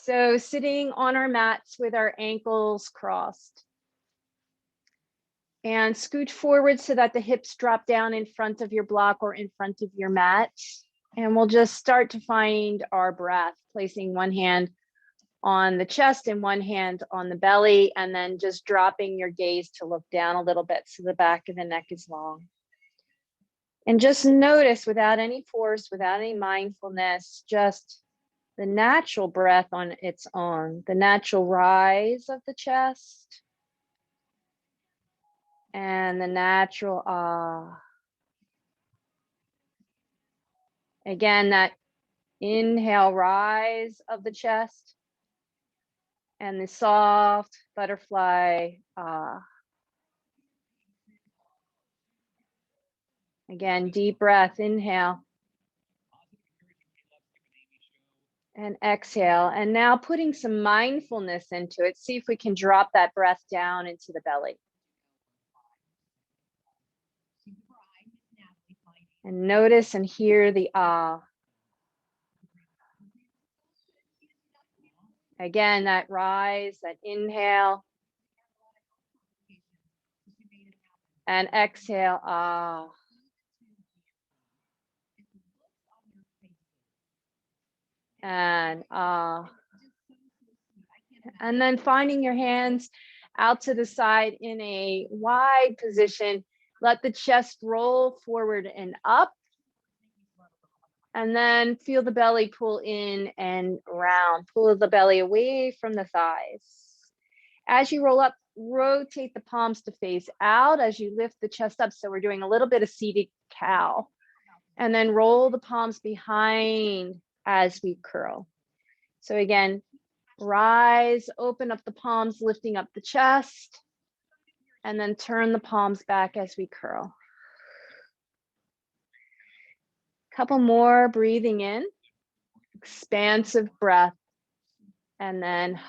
So sitting on our mats with our ankles crossed. And scooch forward so that the hips drop down in front of your block or in front of your mat. And we'll just start to find our breath, placing one hand on the chest and one hand on the belly, and then just dropping your gaze to look down a little bit so the back of the neck is long. And just notice, without any force, without any mindfulness, just the natural breath on its own, the natural rise of the chest, and the natural ah. Again, that inhale, rise of the chest, and the soft butterfly ah. Again, deep breath, inhale. And exhale. And now putting some mindfulness into it. See if we can drop that breath down into the belly. And notice and hear the ah. Again, that rise, that inhale. And exhale, ah. And ah. And then finding your hands out to the side in a wide position. Let the chest roll forward and up. And then feel the belly pull in and round. Pull the belly away from the thighs. As you roll up, rotate the palms to face out as you lift the chest up. So we're doing a little bit of seated cow. And then roll the palms behind as we curl. So again, rise, open up the palms, lifting up the chest. And then turn the palms back as we curl. Couple more, breathing in, expansive breath, and then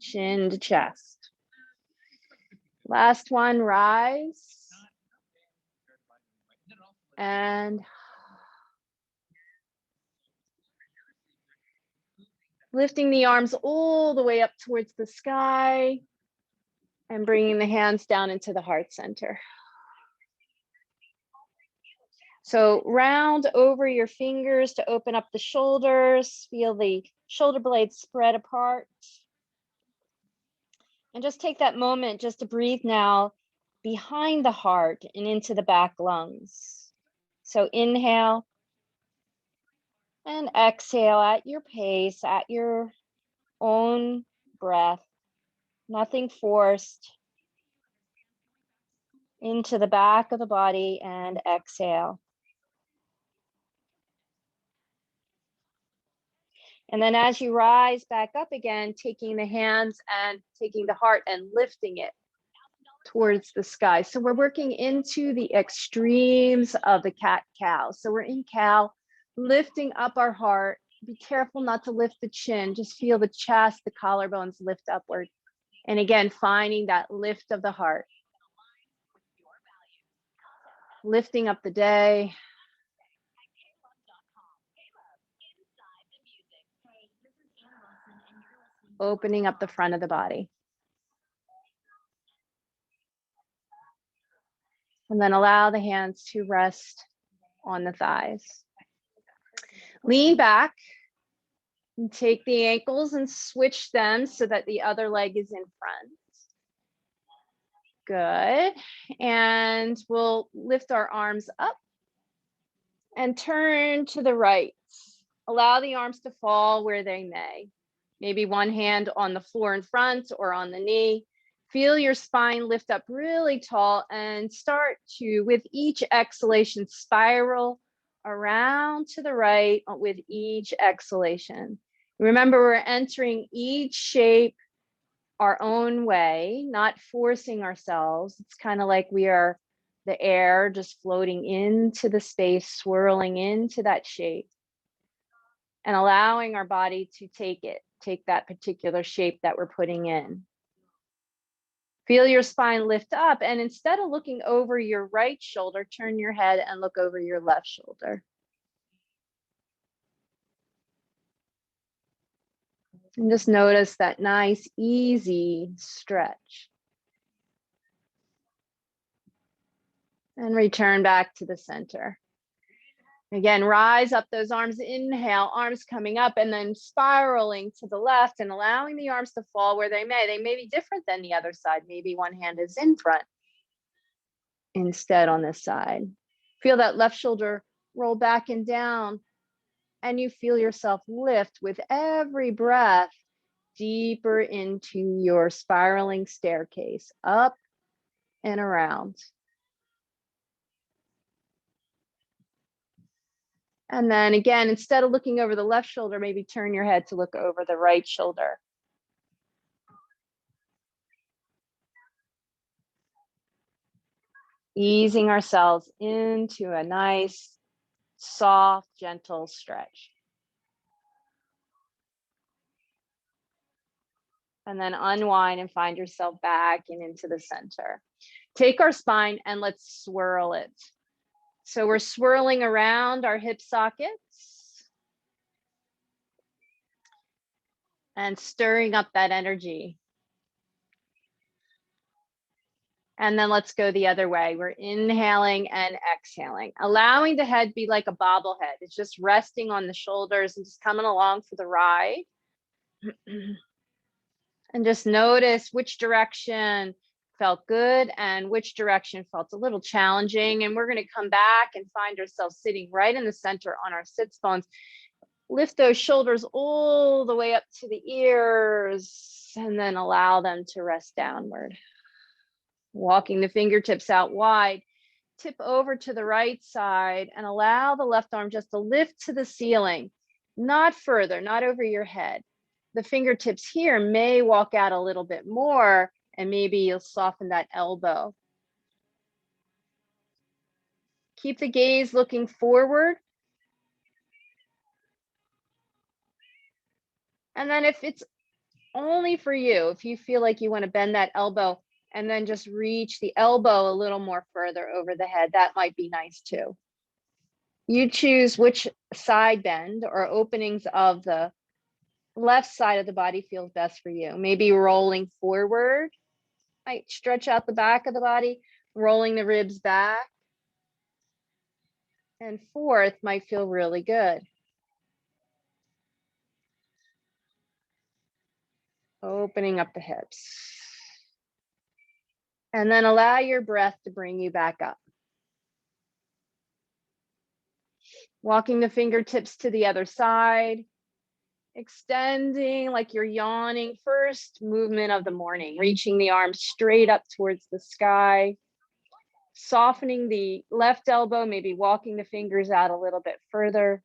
chin to chest. Last one, rise, and lifting the arms all the way up towards the sky, and bringing the hands down into the heart center. So round over your fingers to open up the shoulders. Feel the shoulder blades spread apart. And just take that moment just to breathe now behind the heart and into the back lungs. So inhale and exhale at your pace, at your own breath. Nothing forced. Into the back of the body and exhale. And then as you rise back up again, taking the hands and taking the heart and lifting it towards the sky. So we're working into the extremes of the cat-cow. So we're in cow, lifting up our heart. Be careful not to lift the chin. Just feel the chest, the collarbones lift upward. And again, finding that lift of the heart. Lifting up the day. Opening up the front of the body. And then allow the hands to rest on the thighs. Lean back and take the ankles and switch them so that the other leg is in front. Good. And we'll lift our arms up and turn to the right. Allow the arms to fall where they may. Maybe one hand on the floor in front or on the knee. Feel your spine lift up really tall and start to, with each exhalation, spiral around to the right with each exhalation. Remember, we're entering each shape our own way, not forcing ourselves. It's kind of like we are the air just floating into the space, swirling into that shape, and allowing our body to take that particular shape that we're putting in. Feel your spine lift up, and instead of looking over your right shoulder, turn your head and look over your left shoulder. And just notice that nice, easy stretch. And return back to the center. Again, rise up those arms, inhale, arms coming up and then spiraling to the left and allowing the arms to fall where they may. They may be different than the other side. Maybe one hand is in front instead on this side. Feel that left shoulder roll back and down, and you feel yourself lift with every breath deeper into your spiraling staircase, up and around. And then again, instead of looking over the left shoulder, maybe turn your head to look over the right shoulder. Easing ourselves into a nice, soft, gentle stretch. And then unwind and find yourself back and into the center. Take our spine and let's swirl it. So we're swirling around our hip sockets and stirring up that energy. And then let's go the other way. We're inhaling and exhaling, allowing the head be like a bobblehead. It's just resting on the shoulders and just coming along for the ride. And just notice which direction felt good and which direction felt a little challenging. And we're going to come back and find ourselves sitting right in the center on our sits bones. Lift those shoulders all the way up to the ears and then allow them to rest downward. Walking the fingertips out wide, tip over to the right side and allow the left arm just to lift to the ceiling, not further, not over your head. The fingertips here may walk out a little bit more and maybe you'll soften that elbow. Keep the gaze looking forward. And then if it's only for you, if you feel like you want to bend that elbow and then just reach the elbow a little more further over the head, that might be nice too. You choose which side bend or openings of the left side of the body feels best for you. Maybe rolling forward might stretch out the back of the body, rolling the ribs back. And fourth might feel really good. Opening up the hips. And then allow your breath to bring you back up. Walking the fingertips to the other side. Extending like you're yawning. First movement of the morning, reaching the arms straight up towards the sky. Softening the left elbow, maybe walking the fingers out a little bit further.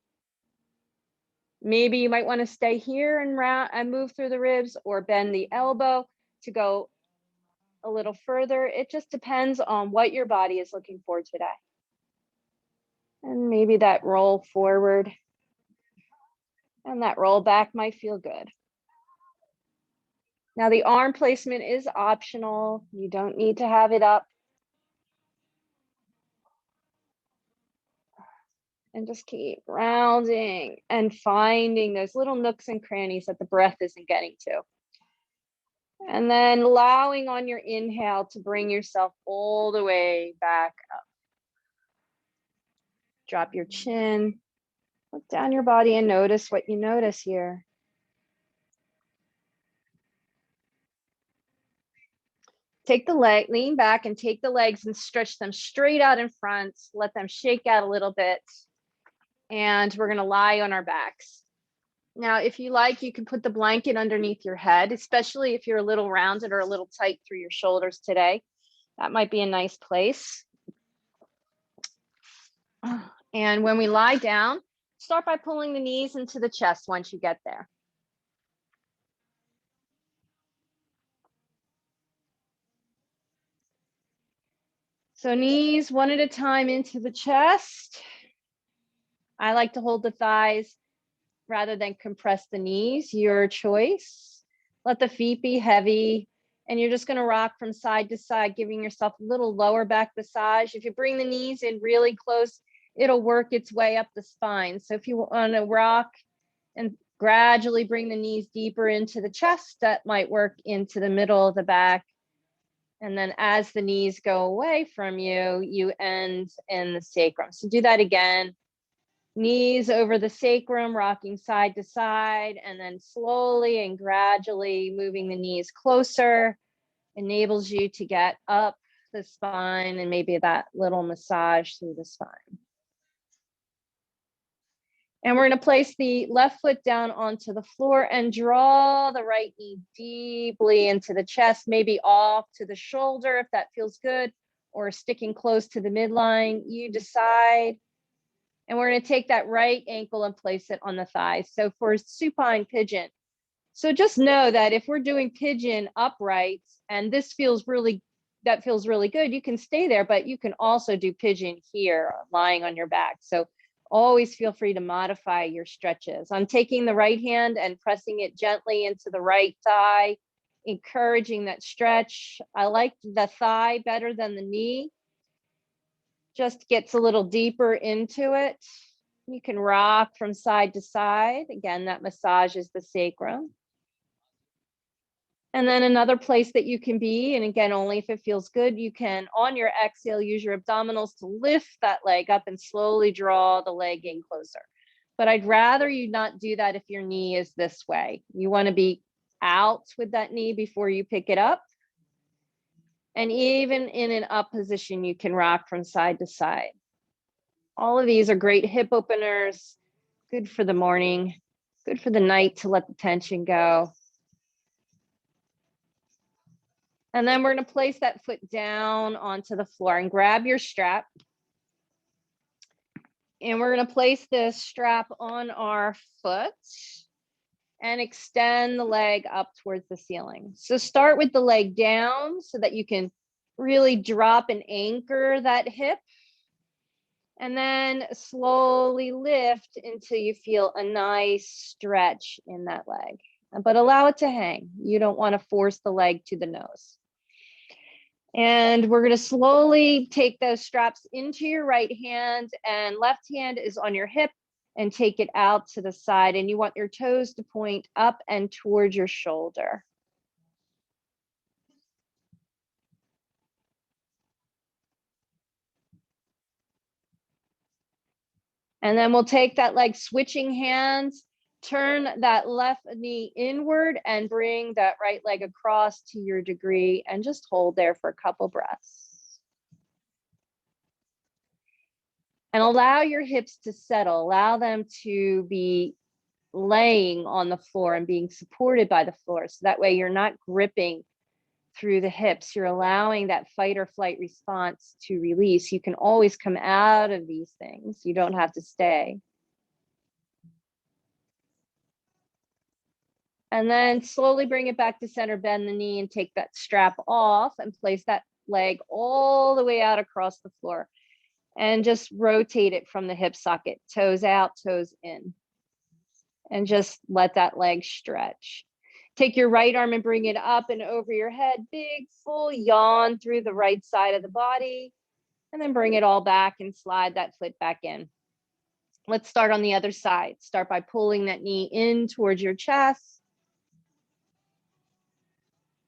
Maybe you might want to stay here and round and move through the ribs or bend the elbow to go a little further. It just depends on what your body is looking for today. And maybe that roll forward and that roll back might feel good. Now the arm placement is optional. You don't need to have it up. And just keep rounding and finding those little nooks and crannies that the breath isn't getting to. And then allowing on your inhale to bring yourself all the way back up. Drop your chin, look down your body and notice what you notice here. Take the leg, lean back and take the legs and stretch them straight out in front. Let them shake out a little bit. And we're gonna lie on our backs. Now, if you like, you can put the blanket underneath your head, especially if you're a little rounded or a little tight through your shoulders today. That might be a nice place. And when we lie down, start by pulling the knees into the chest once you get there. So knees one at a time into the chest. I like to hold the thighs rather than compress the knees, your choice. Let the feet be heavy. And you're just gonna rock from side to side, giving yourself a little lower back massage. If you bring the knees in really close, it'll work its way up the spine. So if you wanna rock and Gradually bring the knees deeper into the chest. That might work into the middle of the back. And then as the knees go away from you, you end in the sacrum. So do that again. Knees over the sacrum, rocking side to side, and then slowly and gradually moving the knees closer enables you to get up the spine and maybe that little massage through the spine. And we're going to place the left foot down onto the floor and draw the right knee deeply into the chest, maybe off to the shoulder if that feels good, or sticking close to the midline. You decide. And we're going to take that right ankle and place it on the thigh. So for supine pigeon, so just know that if we're doing pigeon upright and this feels really, that feels really good, you can stay there, but you can also do pigeon here, lying on your back. So always feel free to modify your stretches. I'm taking the right hand and pressing it gently into the right thigh, encouraging that stretch. I like the thigh better than the knee. Just gets a little deeper into it. You can rock from side to side. Again, that massages the sacrum. And then another place that you can be, and again, only if it feels good, you can, on your exhale, use your abdominals to lift that leg up and slowly draw the leg in closer. But I'd rather you not do that if your knee is this way. You want to be out with that knee before you pick it up. And even in an up position, you can rock from side to side. All of these are great hip openers, good for the morning, good for the night to let the tension go. And then we're going to place that foot down onto the floor and grab your strap. And we're going to place this strap on our foot and extend the leg up towards the ceiling. So start with the leg down so that you can really drop and anchor that hip. And then slowly lift until you feel a nice stretch in that leg. But allow it to hang. You don't want to force the leg to the nose. And we're going to slowly take those straps into your right hand, and left hand is on your hip, and take it out to the side. And you want your toes to point up and towards your shoulder. And then we'll take that leg, switching hands, turn that left knee inward and bring that right leg across to your degree, and just hold there for a couple breaths. And allow your hips to settle, allow them to be laying on the floor and being supported by the floor. So that way you're not gripping through the hips. You're allowing that fight or flight response to release. You can always come out of these things. You don't have to stay. And then slowly bring it back to center, bend the knee and take that strap off and place that leg all the way out across the floor. And just rotate it from the hip socket, toes out, toes in. And just let that leg stretch. Take your right arm and bring it up and over your head, big full yawn through the right side of the body. And then bring it all back and slide that foot back in. Let's start on the other side. Start by pulling that knee in towards your chest.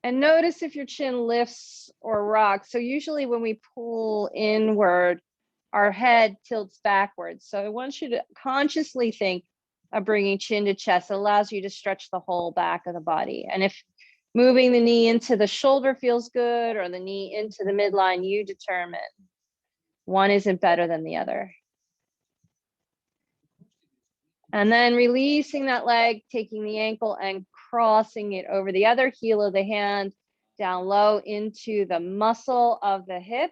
And notice if your chin lifts or rocks. So usually when we pull inward, our head tilts backwards. So I want you to consciously think of bringing chin to chest. It allows you to stretch the whole back of the body. And if moving the knee into the shoulder feels good, or the knee into the midline, you determine. One isn't better than the other. And then releasing that leg, taking the ankle and crossing it over the other heel of the hand, down low into the muscle of the hip,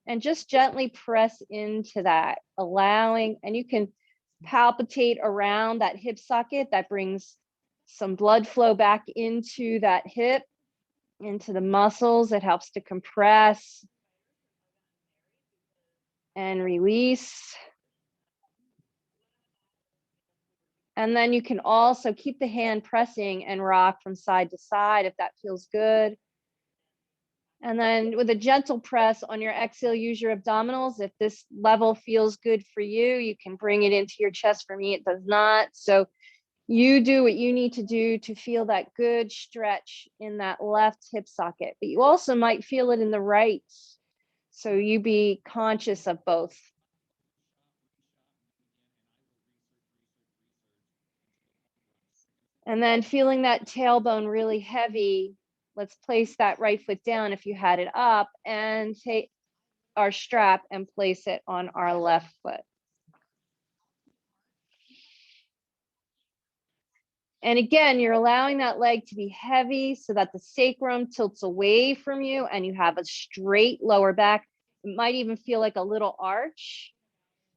and just gently press into that, allowing, and you can palpitate around that hip socket. That brings some blood flow back into that hip, into the muscles. It helps to compress and release. And then you can also keep the hand pressing and rock from side to side if that feels good. And then with a gentle press on your exhale, use your abdominals. If this level feels good for you, you can bring it into your chest. For me, it does not. So You do what you need to do to feel that good stretch in that left hip socket, but you also might feel it in the right. So you be conscious of both. And then feeling that tailbone really heavy, let's place that right foot down if you had it up, and take our strap and place it on our left foot. And again, you're allowing that leg to be heavy so that the sacrum tilts away from you and you have a straight lower back. It might even feel like a little arch.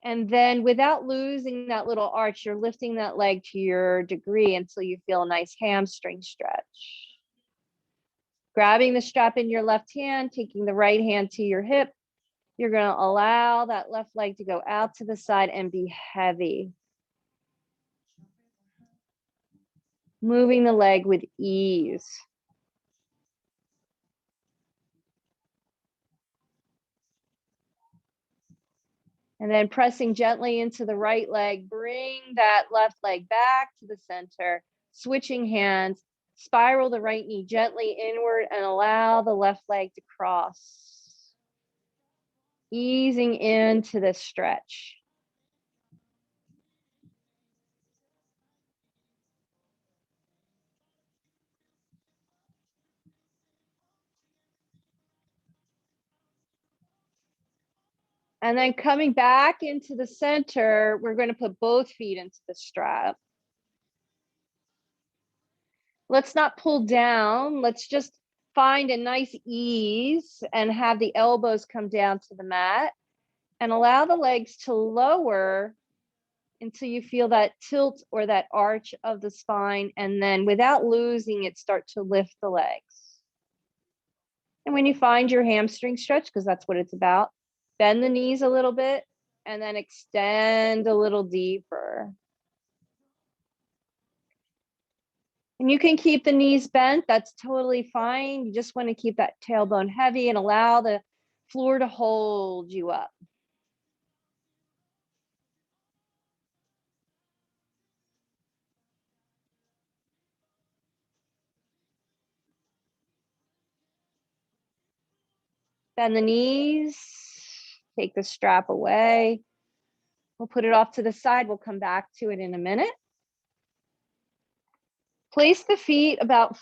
And then without losing that little arch, you're lifting that leg to your degree until you feel a nice hamstring stretch. Grabbing the strap in your left hand, taking the right hand to your hip. You're going to allow that left leg to go out to the side and be heavy. Moving the leg with ease. And then pressing gently into the right leg, bring that left leg back to the center, switching hands, spiral the right knee gently inward and allow the left leg to cross. Easing into the stretch. And then coming back into the center, we're going to put both feet into the strap. Let's not pull down. Let's just find a nice ease and have the elbows come down to the mat and allow the legs to lower until you feel that tilt or that arch of the spine. And then without losing it, start to lift the legs. And when you find your hamstring stretch, because that's what it's about, bend the knees a little bit and then extend a little deeper. And you can keep the knees bent. That's totally fine. You just want to keep that tailbone heavy and allow the floor to hold you up. Bend the knees, take the strap away. We'll put it off to the side. We'll come back to it in a minute. Place the feet about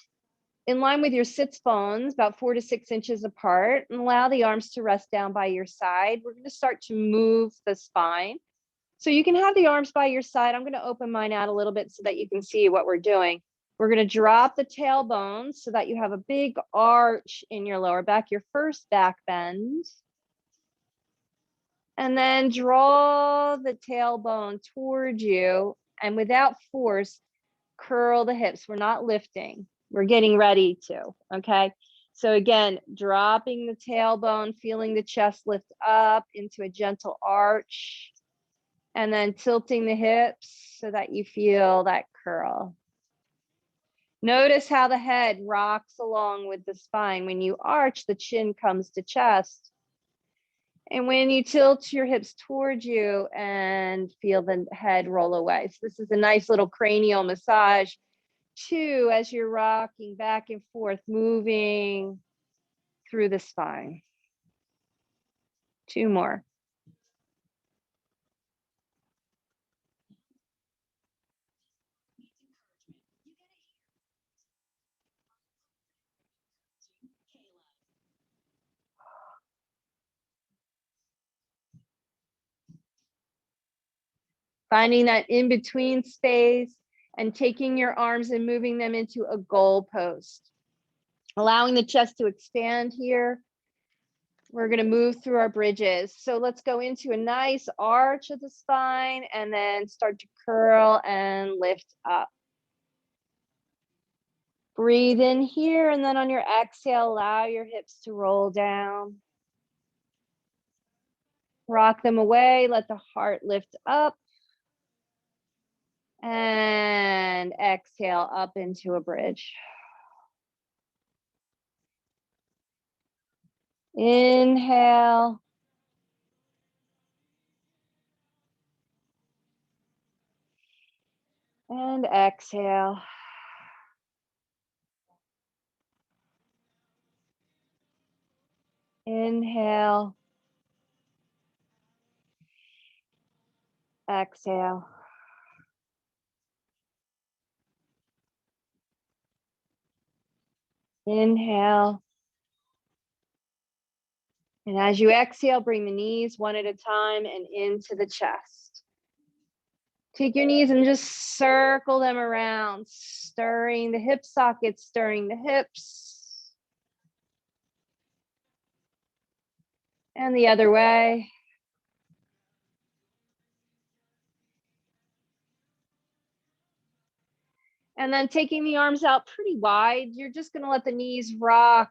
in line with your sits bones, about 4 to 6 inches apart, and allow the arms to rest down by your side. We're going to start to move the spine. So you can have the arms by your side. I'm going to open mine out a little bit so that you can see what we're doing. We're going to drop the tailbone so that you have a big arch in your lower back, your first back bend. And then draw the tailbone toward you, and without force, curl the hips. We're not lifting. We're getting ready to, okay? So again, dropping the tailbone, feeling the chest lift up into a gentle arch, and then tilting the hips so that you feel that curl. Notice how the head rocks along with the spine. When you arch, the chin comes to chest. And when you tilt your hips towards you and feel the head roll away. So this is a nice little cranial massage too, as you're rocking back and forth, moving through the spine. 2 more. Finding that in between space and taking your arms and moving them into a goal post. Allowing the chest to expand here. We're going to move through our bridges. So let's go into a nice arch of the spine and then start to curl and lift up. Breathe in here, and then on your exhale, allow your hips to roll down. Rock them away, let the heart lift up. And exhale up into a bridge. Inhale. And exhale. Inhale. Exhale. Inhale. And as you exhale, bring the knees one at a time and into the chest. Take your knees and just circle them around, stirring the hip sockets, stirring the hips. And the other way. And then taking the arms out pretty wide, you're just going to let the knees rock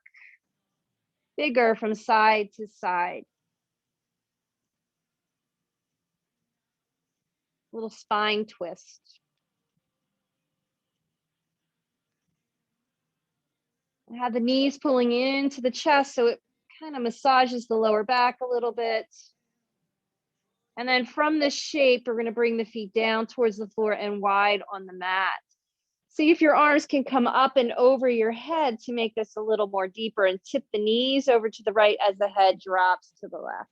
bigger from side to side. Little spine twist. And have the knees pulling into the chest so it kind of massages the lower back a little bit. And then from this shape, we're going to bring the feet down towards the floor and wide on the mat. See if your arms can come up and over your head to make this a little more deeper, and tip the knees over to the right as the head drops to the left.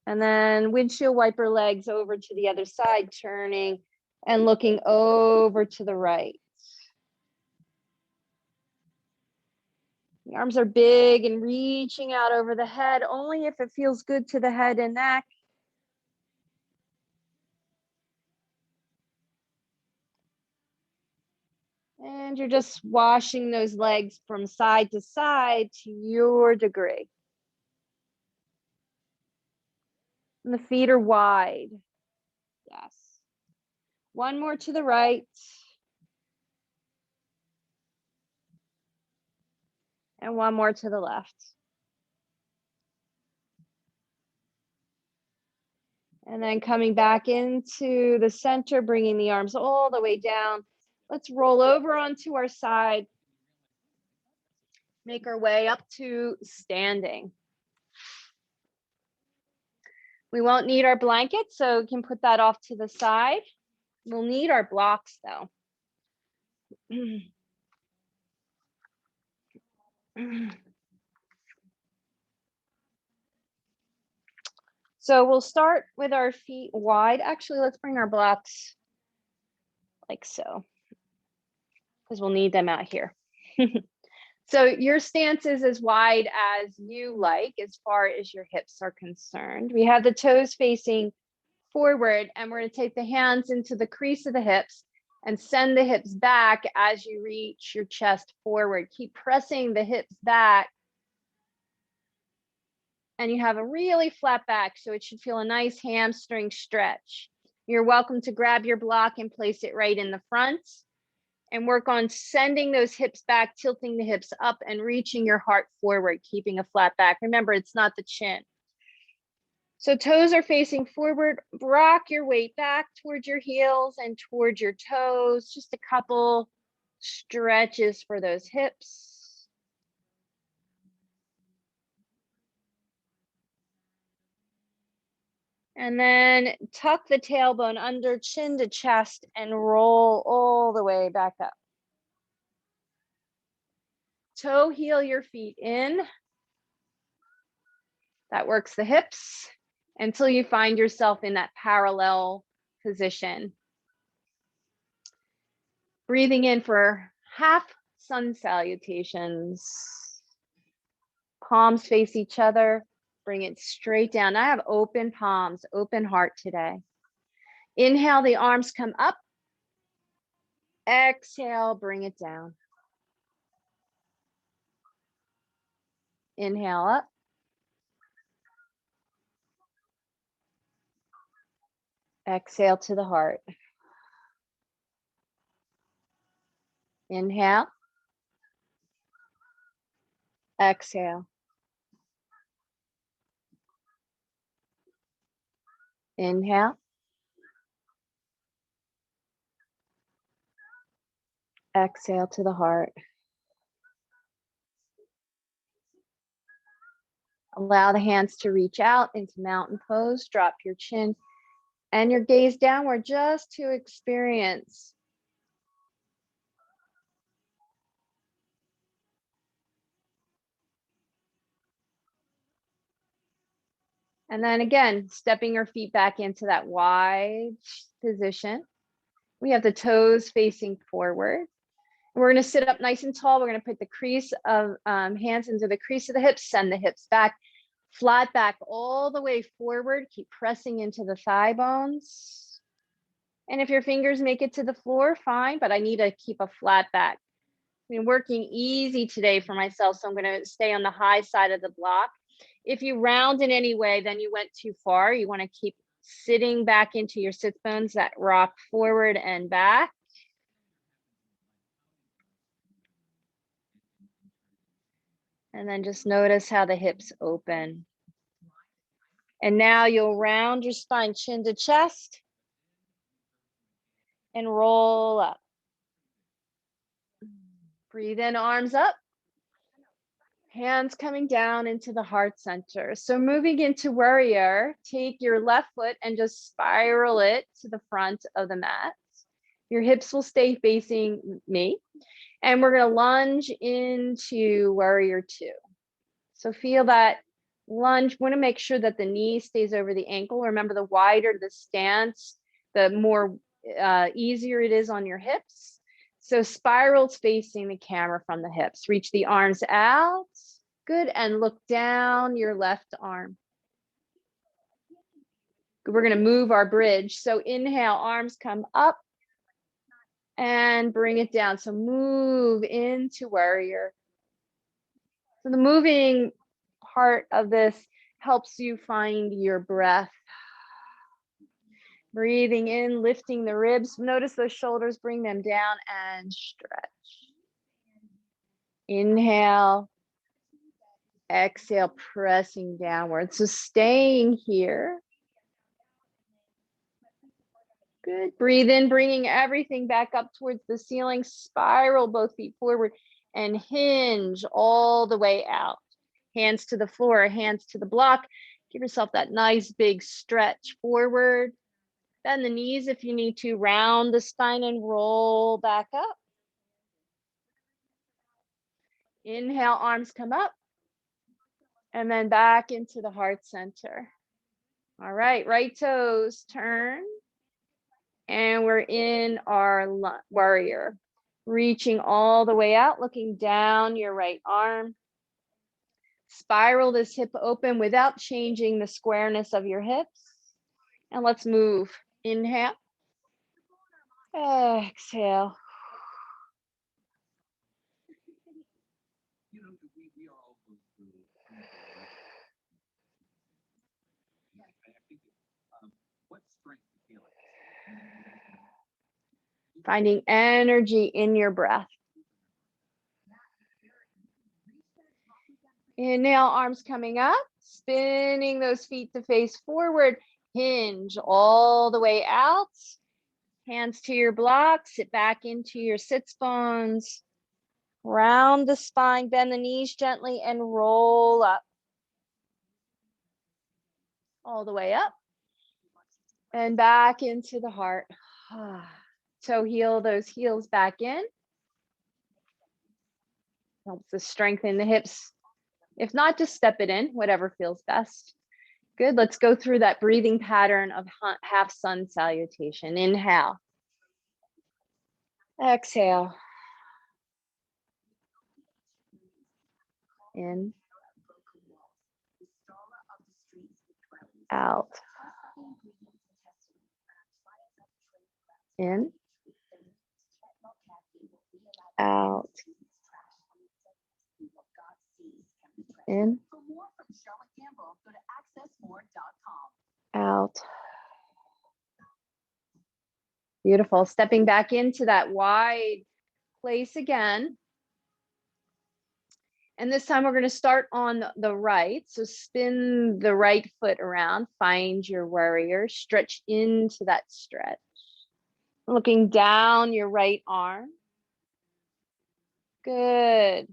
And then windshield wiper legs over to the other side, turning and looking over to the right. The arms are big and reaching out over the head, only if it feels good to the head and neck. And you're just washing those legs from side to side to your degree. And the feet are wide. Yes. One more to the right. And one more to the left. And then coming back into the center, bringing the arms all the way down. Let's roll over onto our side. Make our way up to standing. We won't need our blanket, so we can put that off to the side. We'll need our blocks though. So we'll start with our feet wide. Actually, let's bring our blocks like so, because we'll need them out here. So your stance is as wide as you like, as far as your hips are concerned. We have the toes facing forward, and we're going to take the hands into the crease of the hips and send the hips back as you reach your chest forward. Keep pressing the hips back, and you have a really flat back, so it should feel a nice hamstring stretch. You're welcome to grab your block and place it right in the front, and work on sending those hips back, tilting the hips up and reaching your heart forward, keeping a flat back. Remember, it's not the chin. So toes are facing forward. Rock your weight back towards your heels and towards your toes. Just a couple stretches for those hips. And then tuck the tailbone under, chin to chest, and roll all the way back up. Toe heel your feet in. That works the hips until you find yourself in that parallel position. Breathing in for half sun salutations. Palms face each other. Bring it straight down. I have open palms, open heart today. Inhale, the arms come up. Exhale, bring it down. Inhale up. Exhale to the heart. Inhale. Exhale. Inhale. Exhale to the heart. Allow the hands to reach out into mountain pose. Drop your chin And your gaze downward just to experience. And then again, stepping your feet back into that wide position. We have the toes facing forward. We're going to sit up nice and tall. We're going to put the crease of hands into the crease of the hips, send the hips back, flat back all the way forward. Keep pressing into the thigh bones. And if your fingers make it to the floor, fine, but I need to keep a flat back. I've been working easy today for myself, so I'm going to stay on the high side of the block. If you round in any way, then you went too far. You want to keep sitting back into your sit bones that rock forward and back. And then just notice how the hips open. And now you'll round your spine, chin to chest, and roll up. Breathe in, arms up. Hands coming down into the heart center. So moving into warrior, take your left foot and just spiral it to the front of the mat. Your hips will stay facing me. And we're going to lunge into warrior two. So feel that lunge. Want to make sure that the knee stays over the ankle. Remember, the wider the stance, the more easier it is on your hips. So spirals facing the camera from the hips. Reach the arms out. Good. And look down your left arm. We're going to move our bridge. So inhale, arms come up and bring it down. So move into warrior. So the moving part of this helps you find your breath. Breathing in, lifting the ribs. Notice those shoulders, bring them down and stretch. Inhale. Exhale, pressing downward. So staying here. Good. Breathe in, bringing everything back up towards the ceiling. Spiral both feet forward and hinge all the way out. Hands to the floor, hands to the block. Give yourself that nice big stretch forward. Bend the knees if you need to. Round the spine and roll back up. Inhale, arms come up. And then back into the heart center. All right, right toes turn. And we're in our warrior. Reaching all the way out, looking down your right arm. Spiral this hip open without changing the squareness of your hips. And let's move. Inhale. Exhale. Finding energy in your breath. Inhale, arms coming up, spinning those feet to face forward. Hinge all the way out. Hands to your block, sit back into your sits bones. Round the spine, bend the knees gently and roll up. All the way up. And back into the heart. Toe heel those heels back in. Helps to strengthen the hips. If not, just step it in, whatever feels best. Good. Let's go through that breathing pattern of half sun salutation. Inhale. Exhale. In. Out. In. Out. In. Out. Beautiful. Stepping back into that wide place again. And this time we're going to start on the right. So spin the right foot around, find your warrior, stretch into that stretch. Looking down your right arm. Good.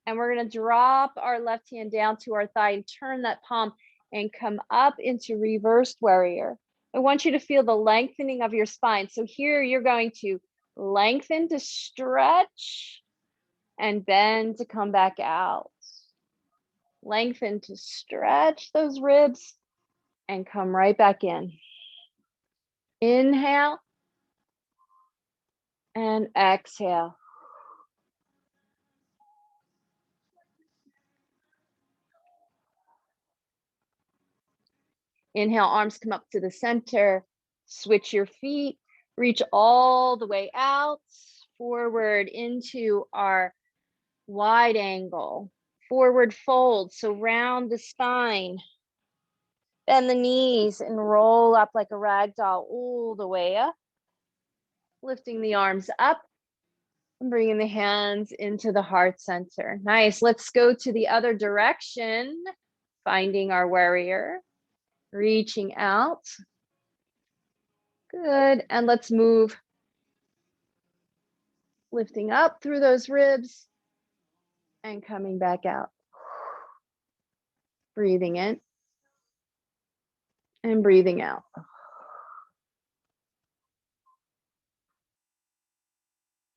And we're going to drop our left hand down to our thigh and turn that palm and come up into reversed warrior. I want you to feel the lengthening of your spine. So here you're going to lengthen to stretch and bend to come back out. Lengthen to stretch those ribs and come right back in. Inhale and exhale. Inhale, arms come up to the center. Switch your feet. Reach all the way out, forward into our wide angle. Forward fold, so round the spine. Bend the knees and roll up like a rag doll all the way up. Lifting the arms up and bringing the hands into the heart center. Nice. Let's go to the other direction. Finding our warrior. Reaching out. Good. And let's move. Lifting up through those ribs and coming back out. Breathing in and breathing out.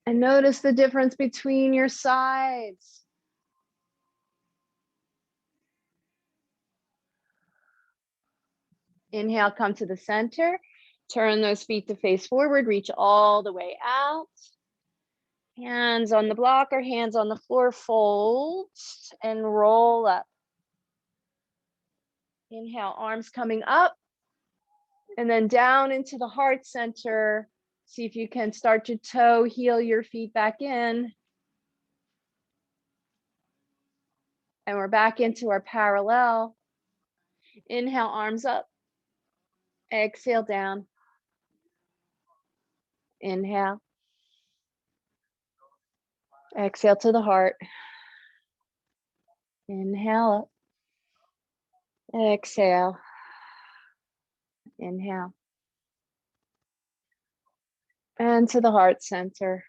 And notice the difference between your sides. Inhale, come to the center. Turn those feet to face forward. Reach all the way out. Hands on the block or hands on the floor. Fold and roll up. Inhale, arms coming up. And then down into the heart center. See if you can start to toe, heel your feet back in. And we're back into our parallel. Inhale, arms up. Exhale, down. Inhale. Exhale to the heart. Inhale up. Exhale. Inhale. And to the heart center.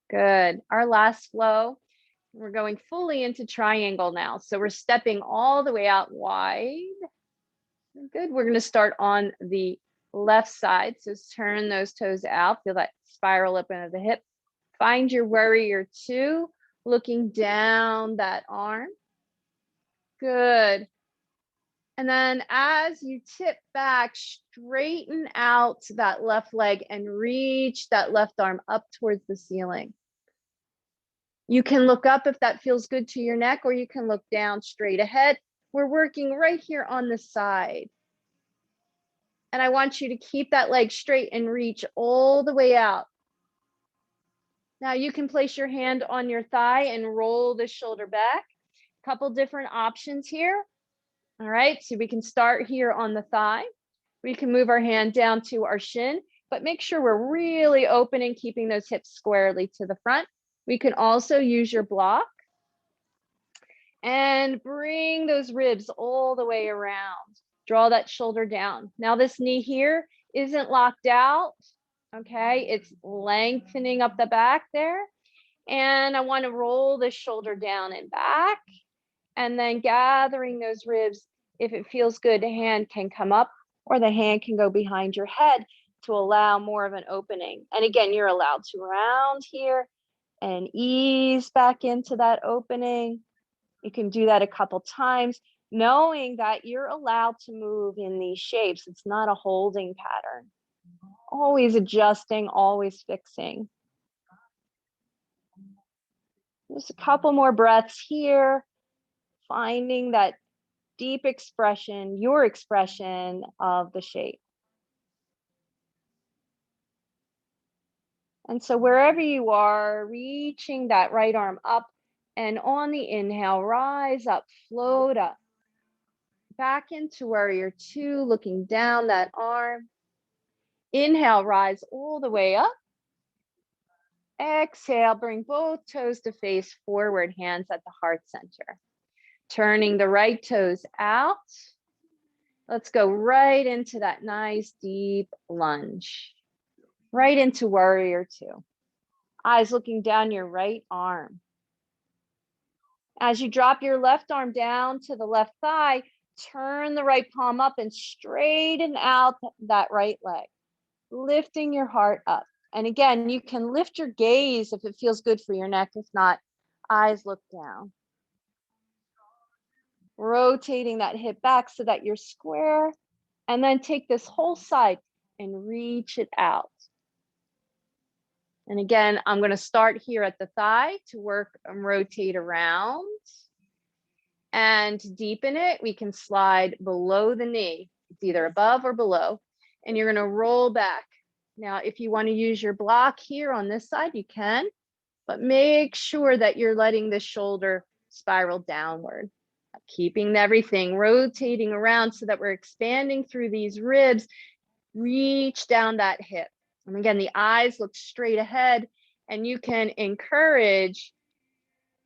Good. Our last flow. We're going fully into triangle now. So we're stepping all the way out wide. Good. We're going to start on the left side. So turn those toes out. Feel that spiral up into the hip. Find your warrior two, looking down that arm. Good. And then as you tip back, straighten out that left leg and reach that left arm up towards the ceiling. You can look up if that feels good to your neck, or you can look down straight ahead. We're working right here on the side. And I want you to keep that leg straight and reach all the way out. Now you can place your hand on your thigh and roll the shoulder back. Couple different options here. All right, so we can start here on the thigh. We can move our hand down to our shin, but make sure we're really open and keeping those hips squarely to the front. We can also use your block and bring those ribs all the way around. Draw that shoulder down. Now this knee here isn't locked out, okay? It's lengthening up the back there. And I want to roll the shoulder down and back, and then gathering those ribs. If it feels good, the hand can come up or the hand can go behind your head to allow more of an opening. And again, you're allowed to round here and ease back into that opening. You can do that a couple times, knowing that you're allowed to move in these shapes. It's not a holding pattern. Always adjusting, always fixing. Just a couple more breaths here, finding that deep expression, your expression of the shape. And so wherever you are, reaching that right arm up, and on the inhale, rise up, float up. Back into warrior two, looking down that arm. Inhale, rise all the way up. Exhale, bring both toes to face forward, hands at the heart center. Turning the right toes out. Let's go right into that nice deep lunge. Right into warrior two. Eyes looking down your right arm. As you drop your left arm down to the left thigh, Turn the right palm up and straighten out that right leg, lifting your heart up. And again, you can lift your gaze if it feels good for your neck. If not, eyes look down. Rotating that hip back so that you're square. And then take this whole side and reach it out. And again, I'm going to start here at the thigh to work and rotate around. And deepen it. We can slide below the knee. It's either above or below. And you're going to roll back. Now, if you want to use your block here on this side, you can. But make sure that you're letting the shoulder spiral downward. Keeping everything rotating around so that we're expanding through these ribs. Reach down that hip. And again, the eyes look straight ahead. And you can encourage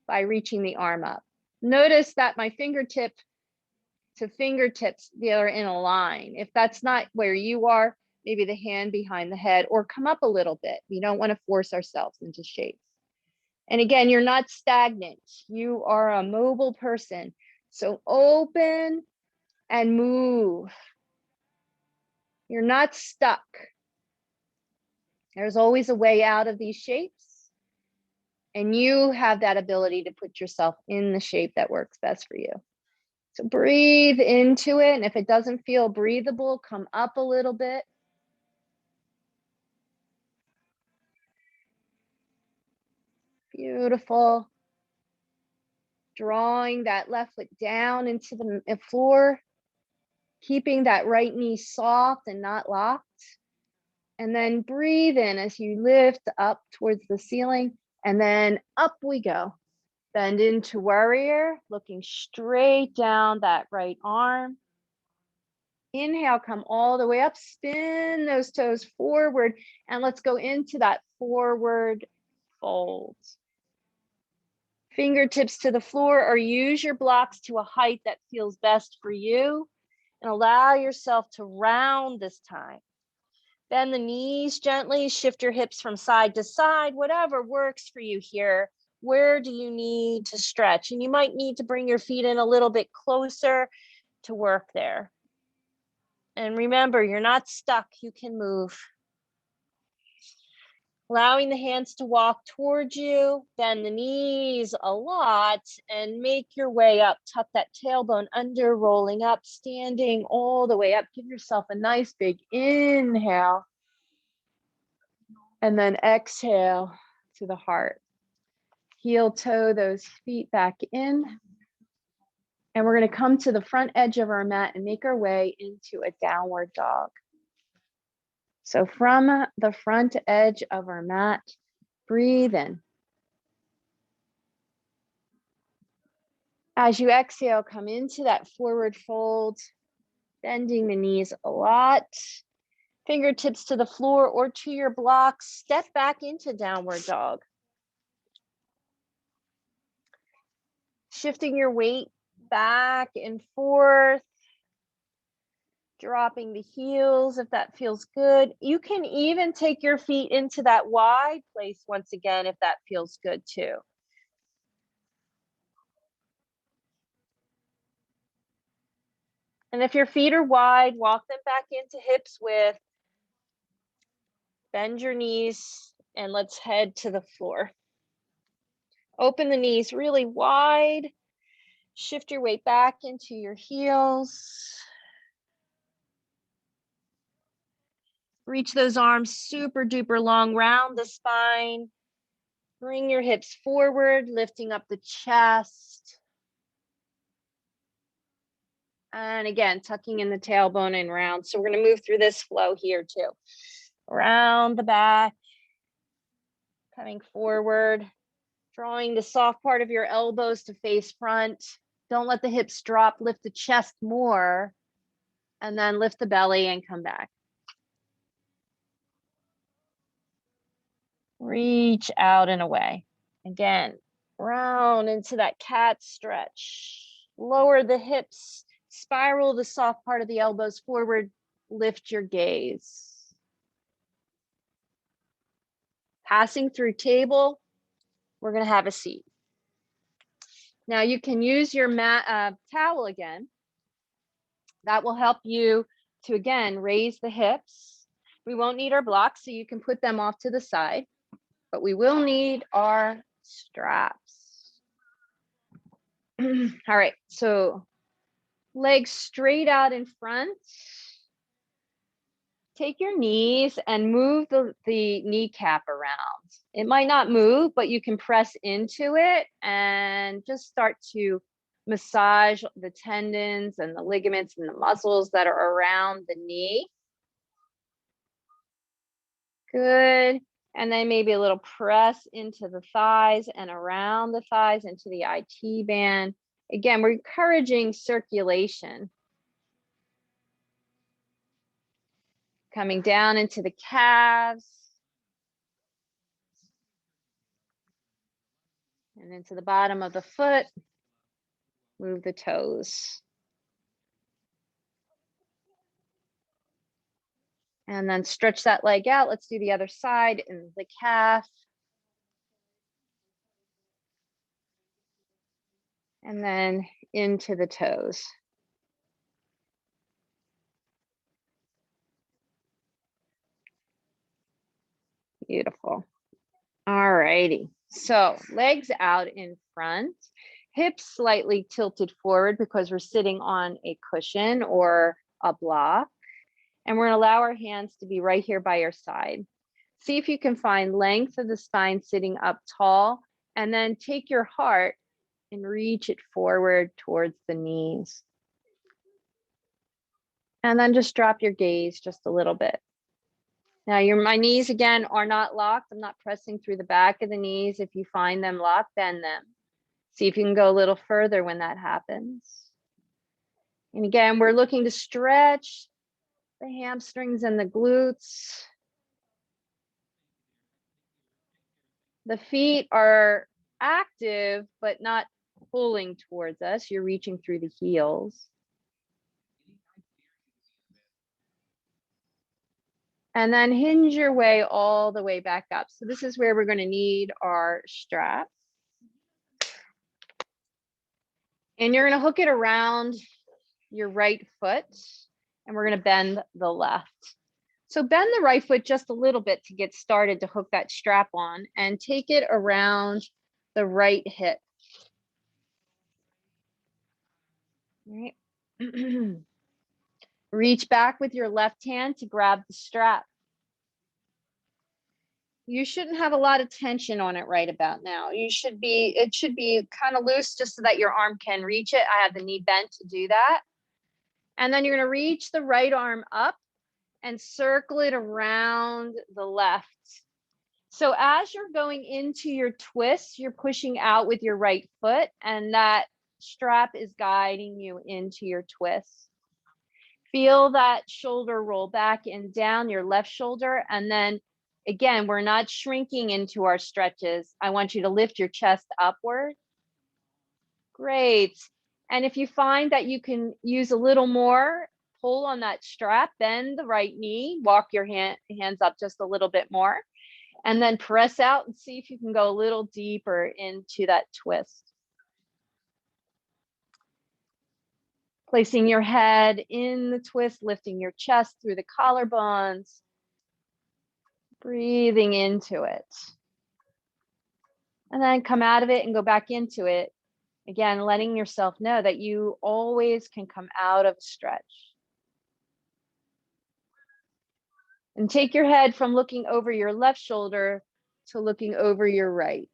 by reaching the arm up. Notice that my fingertip to fingertips, they are in a line. If that's not where you are, maybe the hand behind the head or come up a little bit. We don't want to force ourselves into shapes. And again, you're not stagnant. You are a mobile person. So open and move. You're not stuck. There's always a way out of these shapes. And you have that ability to put yourself in the shape that works best for you. So breathe into it. And if it doesn't feel breathable, come up a little bit. Beautiful. Drawing that left foot down into the floor. Keeping that right knee soft and not locked. And then breathe in as you lift up towards the ceiling. And then up we go. Bend into warrior, looking straight down that right arm. Inhale, come all the way up, spin those toes forward, and let's go into that forward fold. Fingertips to the floor, or use your blocks to a height that feels best for you, and allow yourself to round this time. Bend the knees gently, shift your hips from side to side, whatever works for you here. Where do you need to stretch? And you might need to bring your feet in a little bit closer to work there. And remember, you're not stuck, you can move. Allowing the hands to walk towards you, bend the knees a lot, and make your way up. Tuck that tailbone under, rolling up, standing all the way up. Give yourself a nice big inhale. And then exhale to the heart. Heel toe those feet back in. And we're going to come to the front edge of our mat and make our way into a downward dog. So from the front edge of our mat, breathe in. As you exhale, come into that forward fold, bending the knees a lot. Fingertips to the floor or to your blocks. Step back into downward dog. Shifting your weight back and forth. Dropping the heels if that feels good. You can even take your feet into that wide place once again if that feels good too. And if your feet are wide, walk them back into hips width. Bend your knees and let's head to the floor. Open the knees really wide. Shift your weight back into your heels. Reach those arms super duper long, round the spine. Bring your hips forward, lifting up the chest. And again, tucking in the tailbone and round. So we're going to move through this flow here too. Around the back, coming forward, drawing the soft part of your elbows to face front. Don't let the hips drop, lift the chest more, and then lift the belly and come back. Reach out and away. Again, round into that cat stretch. Lower the hips, spiral the soft part of the elbows forward, lift your gaze. Passing through table, we're going to have a seat. Now you can use your mat towel again, That will help you to, again, raise the hips. We won't need our blocks, so you can put them off to the side, but we will need our straps. All right, so legs straight out in front. Take your knees and move the kneecap around. It might not move, but you can press into it and just start to massage the tendons and the ligaments and the muscles that are around the knee. Good. And then maybe a little press into the thighs and around the thighs into the IT band. Again, we're encouraging circulation. Coming down into the calves. And into the bottom of the foot. Move the toes. And then stretch that leg out. Let's do the other side in the calf. And then into the toes. Beautiful. All righty. So legs out in front, hips slightly tilted forward because we're sitting on a cushion or a block. And we're going to allow our hands to be right here by your side. See if you can find length of the spine sitting up tall, and then take your heart and reach it forward towards the knees. And then just drop your gaze just a little bit. Now my knees again are not locked. I'm not pressing through the back of the knees. If you find them locked, bend them. See if you can go a little further when that happens. And again, we're looking to stretch the hamstrings and the glutes. The feet are active, but not pulling towards us. You're reaching through the heels. And then hinge your way all the way back up. So this is where we're going to need our straps. And you're going to hook it around your right foot, and we're going to bend the left. So bend the right foot just a little bit to get started to hook that strap on, and take it around the right hip. All right. Reach back with your left hand to grab the strap. You shouldn't have a lot of tension on it right about now. It should be kind of loose just so that your arm can reach it. I have the knee bent to do that. And then you're going to reach the right arm up and circle it around the left. So as you're going into your twist, you're pushing out with your right foot, and that strap is guiding you into your twist. Feel that shoulder roll back and down your left shoulder. And then again, we're not shrinking into our stretches. I want you to lift your chest upward. Great. And if you find that you can use a little more pull on that strap, bend the right knee, walk your hands up just a little bit more, and then press out and see if you can go a little deeper into that twist. Placing your head in the twist, lifting your chest through the collarbones, breathing into it. And then come out of it and go back into it. Again, letting yourself know that you always can come out of stretch. And take your head from looking over your left shoulder to looking over your right.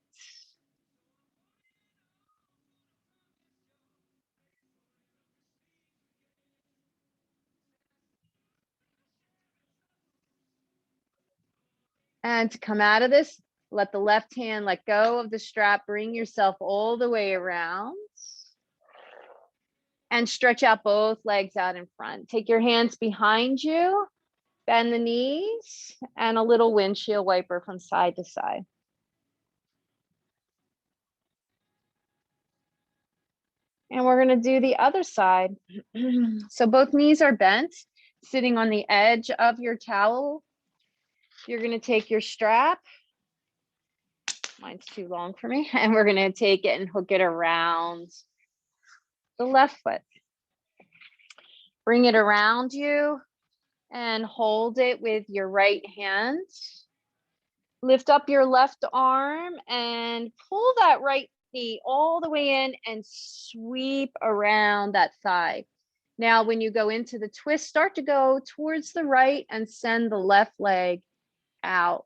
And to come out of this, let the left hand let go of the strap, bring yourself all the way around. And stretch out both legs out in front. Take your hands behind you, bend the knees, and a little windshield wiper from side to side. And we're going to do the other side. So both knees are bent, sitting on the edge of your towel. You're going to take your strap. Mine's too long for me. And we're going to take it and hook it around the left foot. Bring it around you and hold it with your right hand. Lift up your left arm and pull that right knee all the way in and sweep around that thigh. Now, when you go into the twist, start to go towards the right and send the left leg out.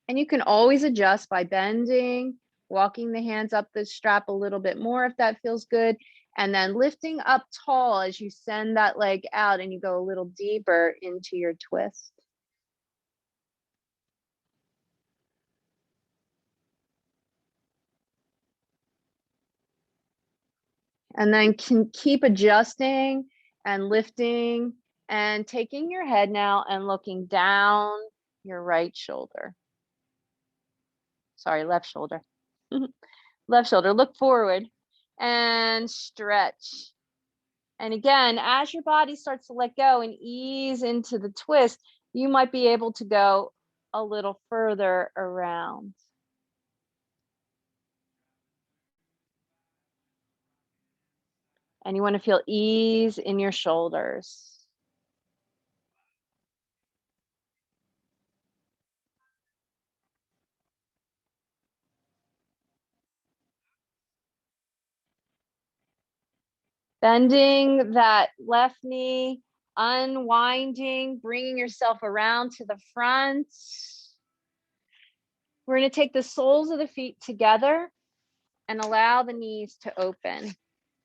And you can always adjust by bending, walking the hands up the strap a little bit more if that feels good, and then lifting up tall as you send that leg out and you go a little deeper into your twist. And then can keep adjusting and lifting and taking your head now and looking down your right shoulder. Sorry, left shoulder. Left shoulder, look forward and stretch. And again, as your body starts to let go and ease into the twist, you might be able to go a little further around. And you want to feel ease in your shoulders. Bending that left knee, unwinding, bringing yourself around to the front. We're going to take the soles of the feet together and allow the knees to open.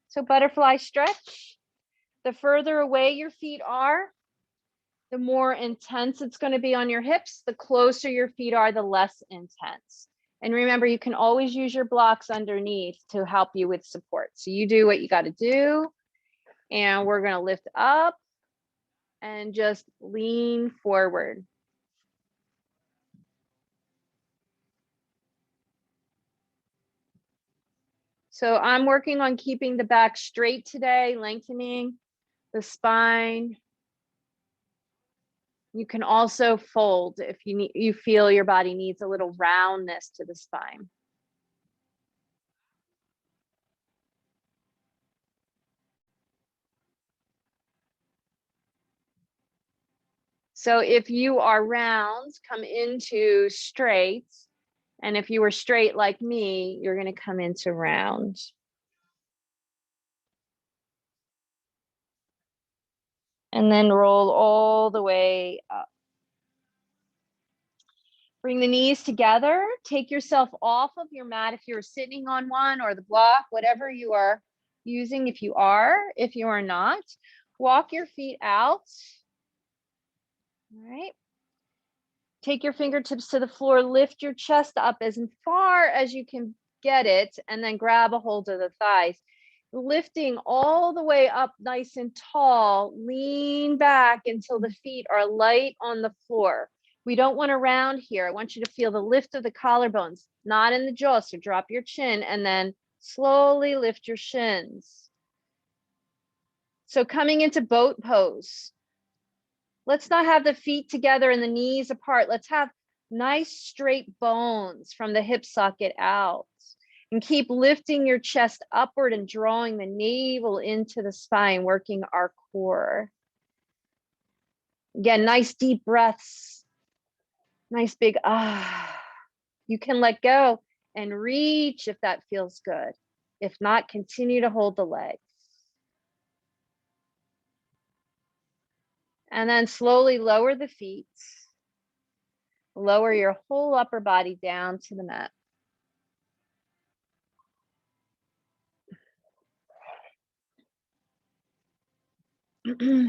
So butterfly stretch. The further away your feet are, the more intense it's going to be on your hips. The closer your feet are, the less intense. And remember, you can always use your blocks underneath to help you with support. So you do what you got to do. And we're going to lift up and just lean forward. So I'm working on keeping the back straight today, lengthening the spine. You can also fold if you feel your body needs a little roundness to the spine. So if you are round, come into straight. And if you were straight like me, you're going to come into round. And then roll all the way up. Bring the knees together. Take yourself off of your mat if you're sitting on one, or the block, whatever you are using. If you are not, walk your feet out. All right. Take your fingertips to the floor, lift your chest up as far as you can get it, and then grab a hold of the thighs. Lifting all the way up nice and tall, lean back until the feet are light on the floor. We don't want to round here. I want you to feel the lift of the collarbones, not in the jaw. So drop your chin and then slowly lift your shins. So coming into boat pose. Let's not have the feet together and the knees apart. Let's have nice straight bones from the hip socket out. And keep lifting your chest upward and drawing the navel into the spine, working our core. Again, nice deep breaths. Nice big ah. You can let go and reach if that feels good. If not, continue to hold the legs. And then slowly lower the feet. Lower your whole upper body down to the mat.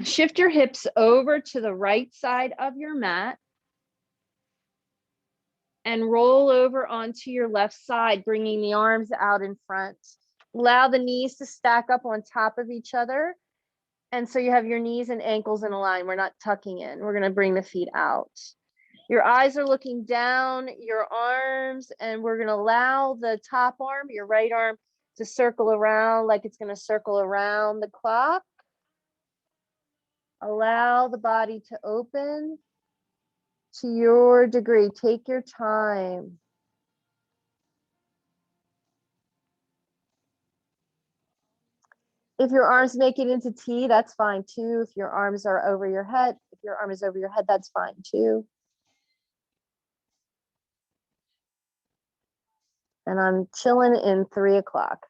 Shift your hips over to the right side of your mat and roll over onto your left side, bringing the arms out in front. Allow the knees to stack up on top of each other. And so you have your knees and ankles in a line. We're not tucking in. We're going to bring the feet out. Your eyes are looking down your arms, and we're going to allow the top arm, your right arm, to circle around like it's going to circle around the clock. Allow the body to open to your degree. Take your time. If your arms make it into T, that's fine too. If your arms are over your head, if your arm is over your head, that's fine too. And I'm chilling in 3 o'clock.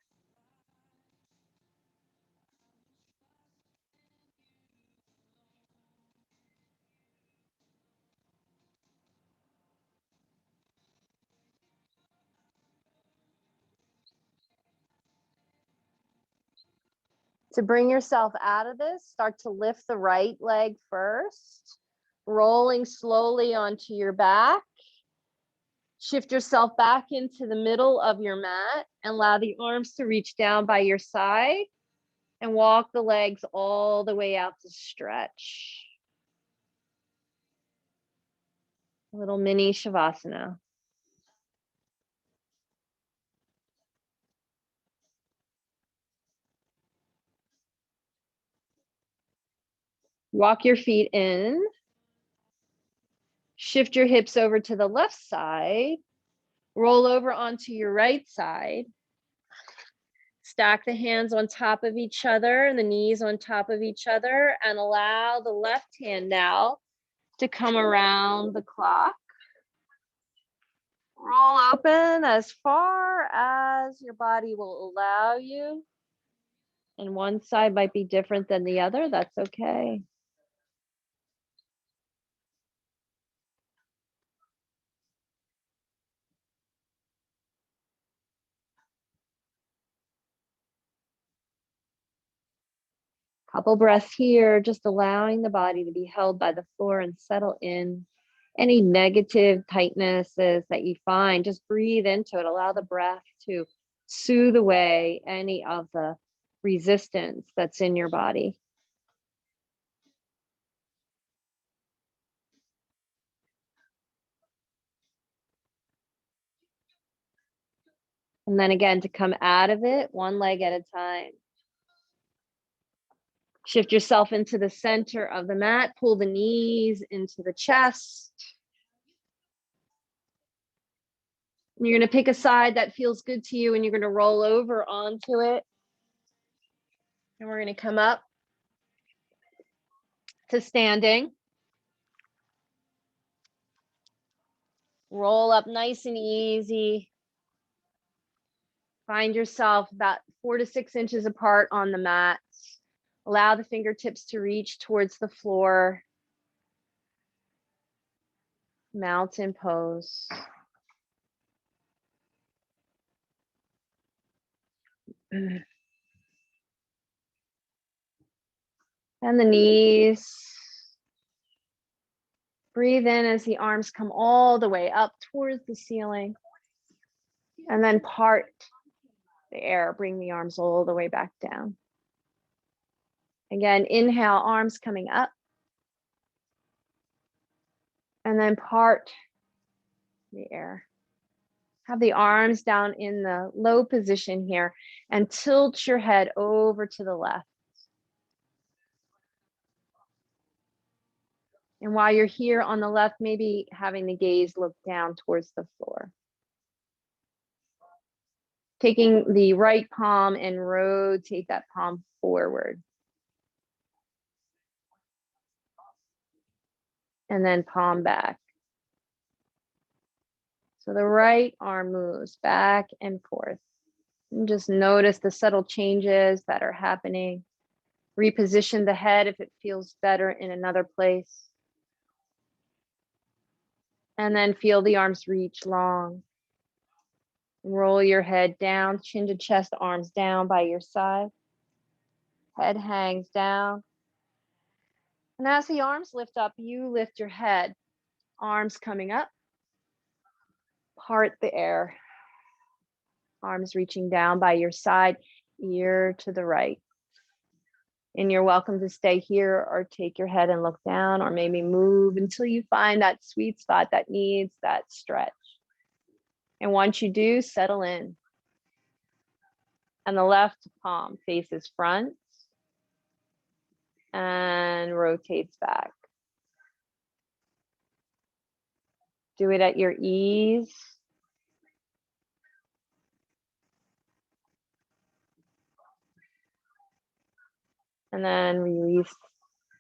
To bring yourself out of this, start to lift the right leg first, rolling slowly onto your back. Shift yourself back into the middle of your mat and allow the arms to reach down by your side and walk the legs all the way out to stretch. A little mini Shavasana. Walk your feet in. Shift your hips over to the left side. Roll over onto your right side. Stack the hands on top of each other and the knees on top of each other, and allow the left hand now to come around the clock. Roll open as far as your body will allow you. And one side might be different than the other. That's okay. Couple breaths here, just allowing the body to be held by the floor and settle in. Any negative tightnesses that you find, just breathe into it. Allow the breath to soothe away any of the resistance that's in your body. And then again, to come out of it, one leg at a time. Shift yourself into the center of the mat, pull the knees into the chest. And you're going to pick a side that feels good to you and you're going to roll over onto it. And we're going to come up to standing. Roll up nice and easy. Find yourself about 4 to 6 inches apart on the mat. Allow the fingertips to reach towards the floor. Mountain pose. And the knees. Breathe in as the arms come all the way up towards the ceiling. And then part the air. Bring the arms all the way back down. Again, inhale, arms coming up. And then part the air. Have the arms down in the low position here and tilt your head over to the left. And while you're here on the left, maybe having the gaze look down towards the floor. Taking the right palm and rotate that palm forward. And then palm back. So the right arm moves back and forth. And just notice the subtle changes that are happening. Reposition the head if it feels better in another place. And then feel the arms reach long. Roll your head down, chin to chest, arms down by your side. Head hangs down. And as the arms lift up, you lift your head. Arms coming up. Part the air. Arms reaching down by your side, ear to the right. And you're welcome to stay here or take your head and look down, or maybe move until you find that sweet spot that needs that stretch. And once you do, settle in. And the left palm faces front and rotates back. Do it at your ease. And then release.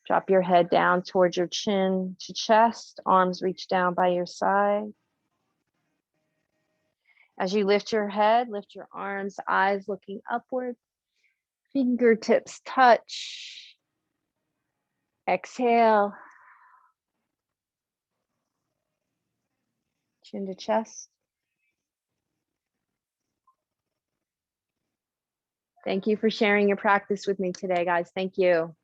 Drop your head down towards your chin to chest. Arms reach down by your side. As you lift your head, lift your arms, eyes looking upward. Fingertips touch. Exhale. Chin to chest. Thank you for sharing your practice with me today, guys. Thank you.